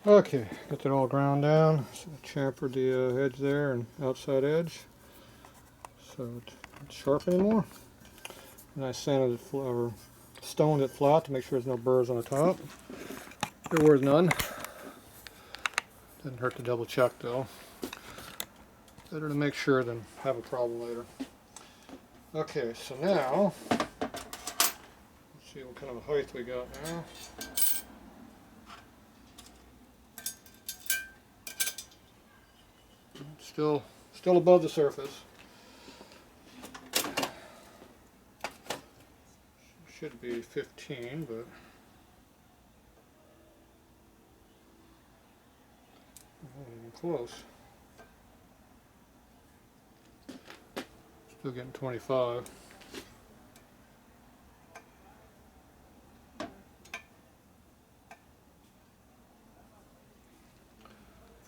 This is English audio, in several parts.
Okay, got that all ground down. So I chamfered the edge there and outside edge, so it's not sharp anymore. And I sanded it or stoned it flat to make sure there's no burrs on the top. There was none. Didn't hurt to double check though. Better to make sure than have a problem later. Okay, so now let's see what kind of a height we got now. Still above the surface. Should be 15, but not even close. Still getting 25.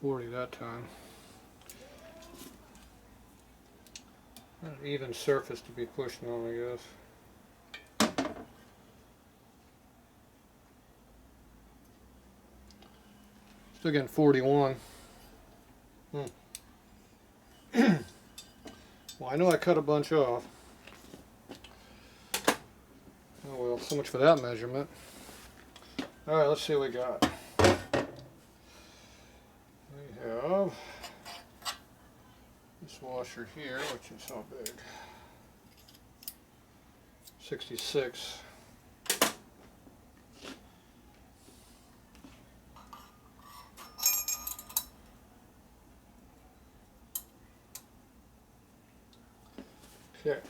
$40 that time. An even surface to be pushing on, I guess. Still getting 41. Well, I know I cut a bunch off. Oh well, so much for that measurement. Alright, let's see what we got. We have this washer here, which is how big? 66. Okay.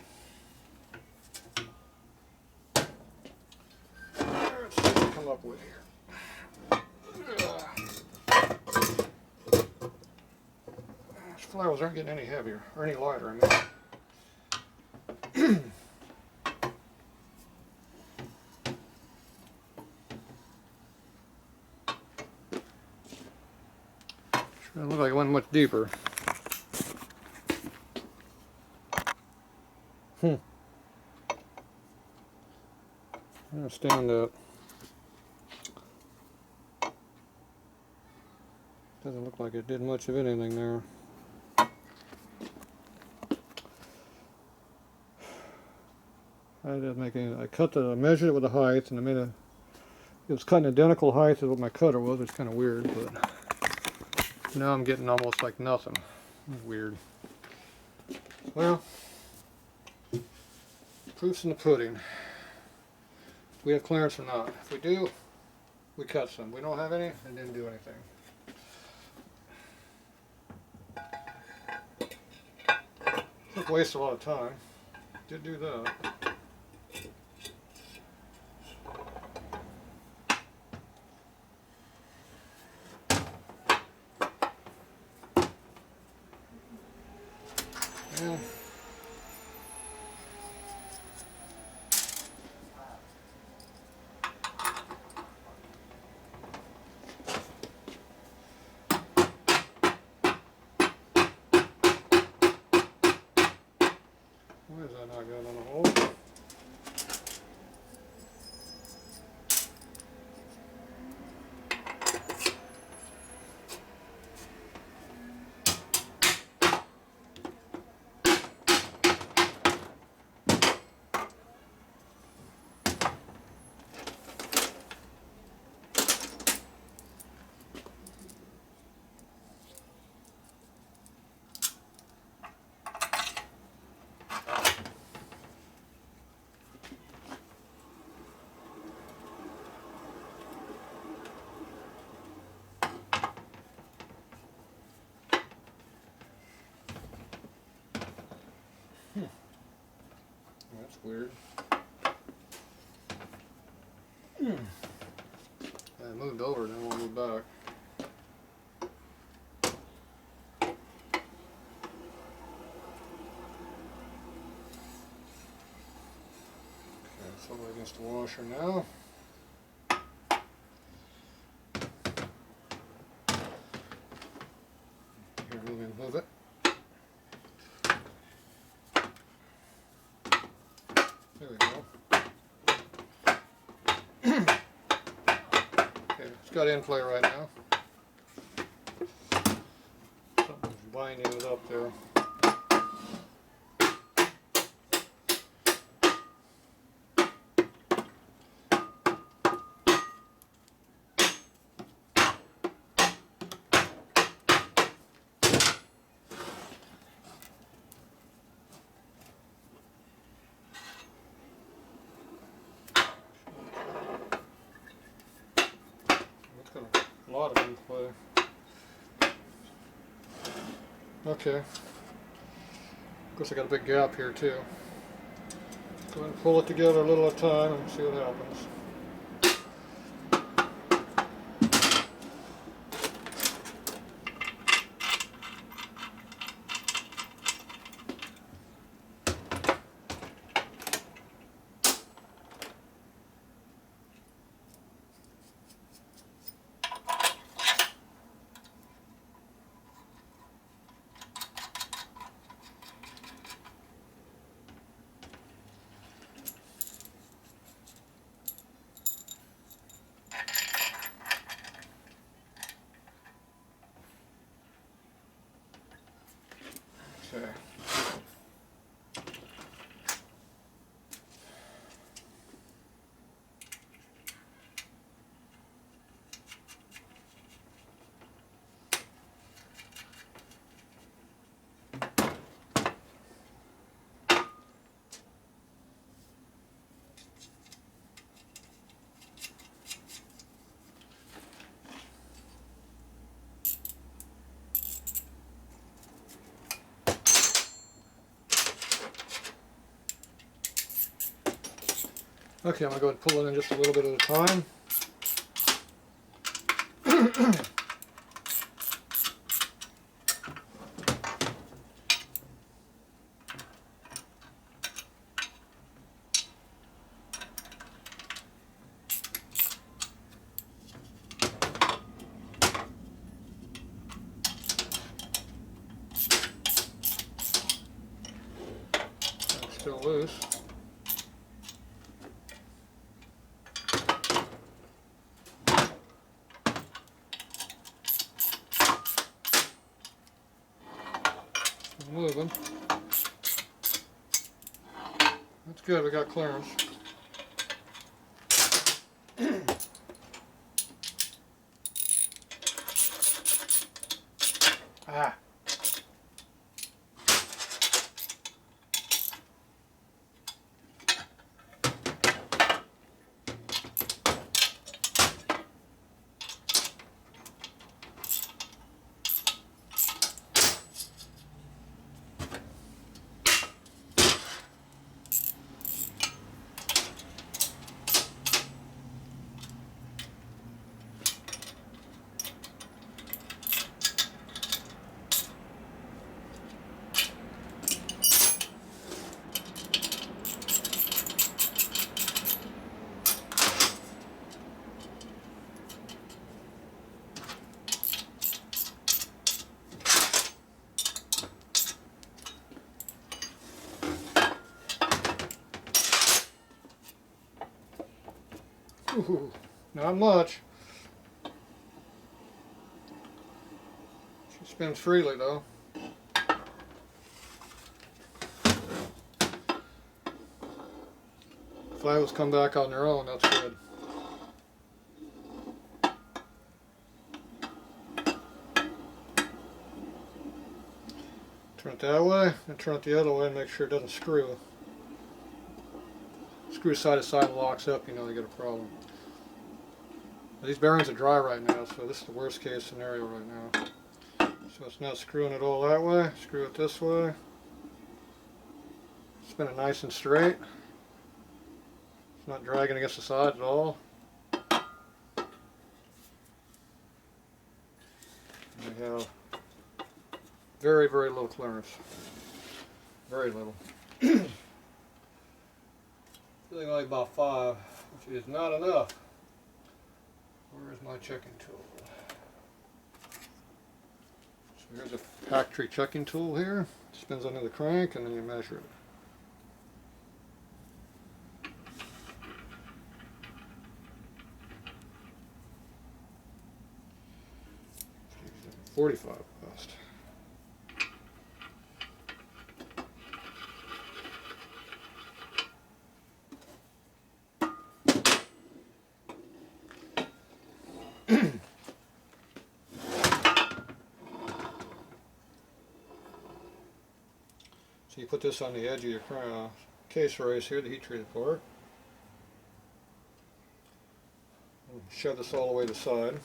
Let's see what we come up with here. These flowers aren't getting any heavier, or any lighter, I mean. Sure doesn't look like it went much deeper. I'll stand up. Doesn't look like it did much of anything there. I didn't make any. I measured it with the height, and I made a. It was cutting identical height as what my cutter was. It's kind of weird, but now I'm getting almost like nothing. Weird. Well, proof's in the pudding. We have clearance or not. If we do, we cut some. We don't have any, and didn't do anything. Took waste a lot of time. Did do that. Yeah. Why is that not going on the hole? That's weird. I moved over and then we'll move back. Okay, it's over against the washer now. Here, move it. There we go. Okay, it's got in play right now. binding it up there. It's got a lot of inflay. Okay. Of course, I got a big gap here too. Go ahead and pull it together a little at a time and see what happens. Okay. Okay, I'm going to go ahead and pull it in just a little bit at a time. It's still loose. Moving. That's good, we got clearance. Ah. Ooh, not much. She spins freely though. Flywheels come back on their own, that's good. Turn it that way, and turn it the other way and make sure it doesn't screw. Screw side to side and locks up, you know you got a problem. These bearings are dry right now, so this is the worst case scenario right now. So it's not screwing it all that way, screw it this way. Spin it nice and straight. It's not dragging against the sides at all. And we have very, very low clearance. Very little. Feeling like about 5, which is not enough. Where is my checking tool? So here's a factory checking tool here. It spins under the crank and then you measure it. 45 bust. So you put this on the edge of your case race here, the heat treated part. Shove this all the way to the side.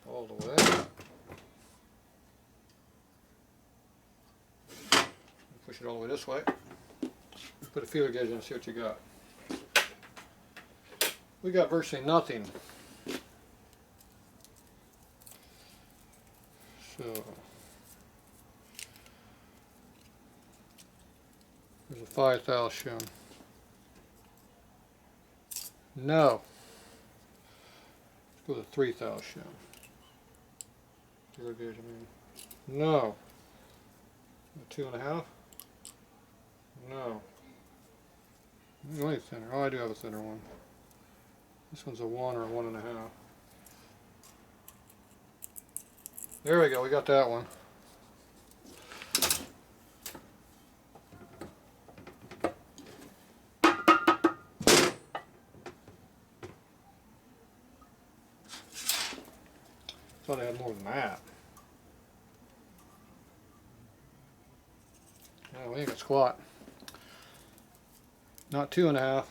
All the way. Push it all the way this way. Put a feeler gauge in and see what you got. We got virtually nothing. So there's a 5 thou shown. No. Let's go with a 3 thou shown. Feeler gauge, I mean. No. A 2.5. No. Really thinner. Oh, I do have a thinner one. This one's a 1 or a 1.5. There we go, we got that one. Thought I had more than that. Yeah, we ain't got squat. Not 2.5.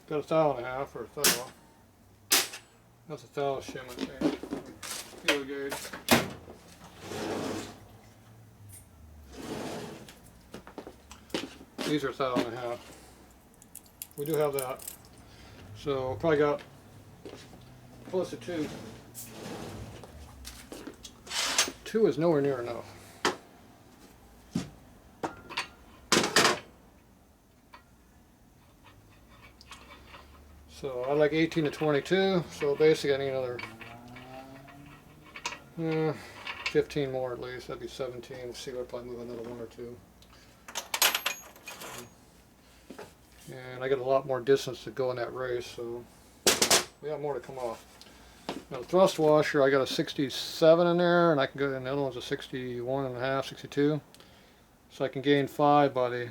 Got a 1.5 or a thou. That's a thou shim, I think. Feeler gauge. These are 1.5. We do have that. So probably got close to 2. 2 is nowhere near enough. So I like 18 to 22, so basically I need another 15 more at least. That'd be 17. See if I probably move another 1 or 2. And I got a lot more distance to go in that race, so we got more to come off. Now the thrust washer, I got a 67 in there, and I can go, and the other one's a 61.5, 62. So I can gain 5 by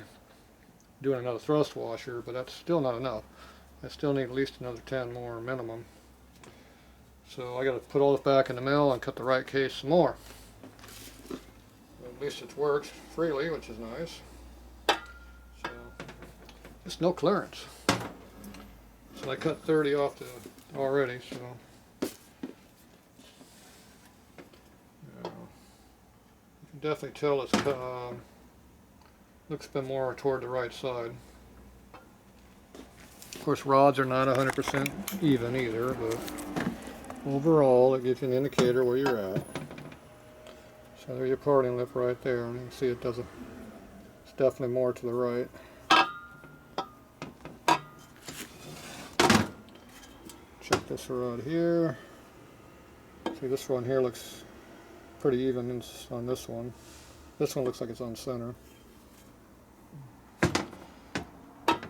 doing another thrust washer, but that's still not enough. I still need at least another 10 more minimum. So I got to put all this back in the mill and cut the right case some more. At least it works freely, which is nice. So just no clearance. So I cut 30 off already. So yeah. You can definitely tell it's looks a bit more toward the right side. Of course, rods are not 100% even either, but overall it gives you an indicator where you're at. So there's your parting lip right there, and you can see it does it's definitely more to the right. Check this rod here. See, this one here looks pretty even on this one. This one looks like it's on center.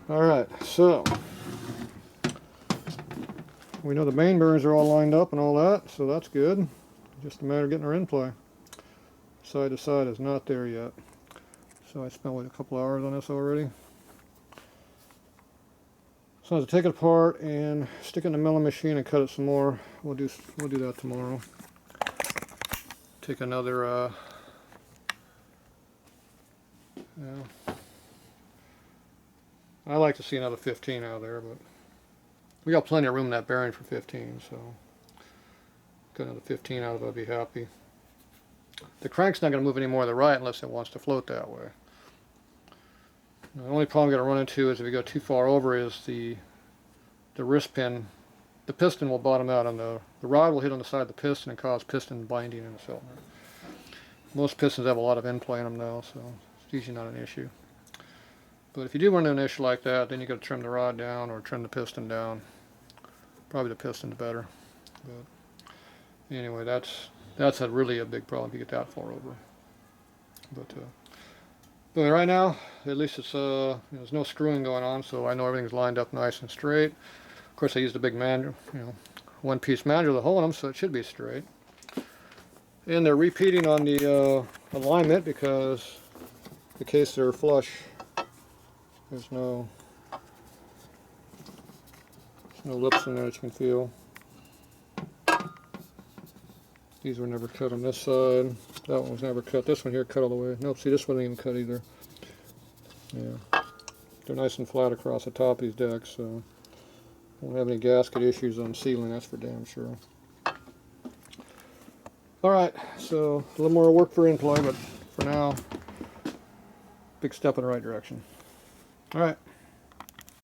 Alright, so we know the main bearings are all lined up and all that, so that's good. Just a matter of getting her in play. Side to side is not there yet. So I spent a couple hours on this already. So I have to take it apart and stick it in the milling machine and cut it some more. We'll do that tomorrow. Take another I like to see another 15 out of there, but we got plenty of room in that bearing for 15, so got another 15 out of it, I'll be happy. The crank's not going to move any more to the right unless it wants to float that way. The only problem you're going to run into is if you go too far over is the wrist pin. The piston will bottom out, and the rod will hit on the side of the piston and cause piston binding in the cylinder. Most pistons have a lot of end play in them now, so it's usually not an issue. But if you do run into an issue like that, then you got to trim the rod down or trim the piston down. Probably the piston's better. But anyway, that's really a big problem if you get that far over. But right now, at least it's there's no screwing going on, so I know everything's lined up nice and straight. Of course, I used a big manual, one-piece manual to hold them, so it should be straight. And they're repeating on the alignment because the case are flush. There's no lips in there that you can feel. These were never cut on this side. That one was never cut. This one here cut all the way. Nope, see, this one ain't even cut either. Yeah. They're nice and flat across the top of these decks, so won't have any gasket issues on sealing, that's for damn sure. Alright, so a little more work for in-play, but for now, big step in the right direction. Alright.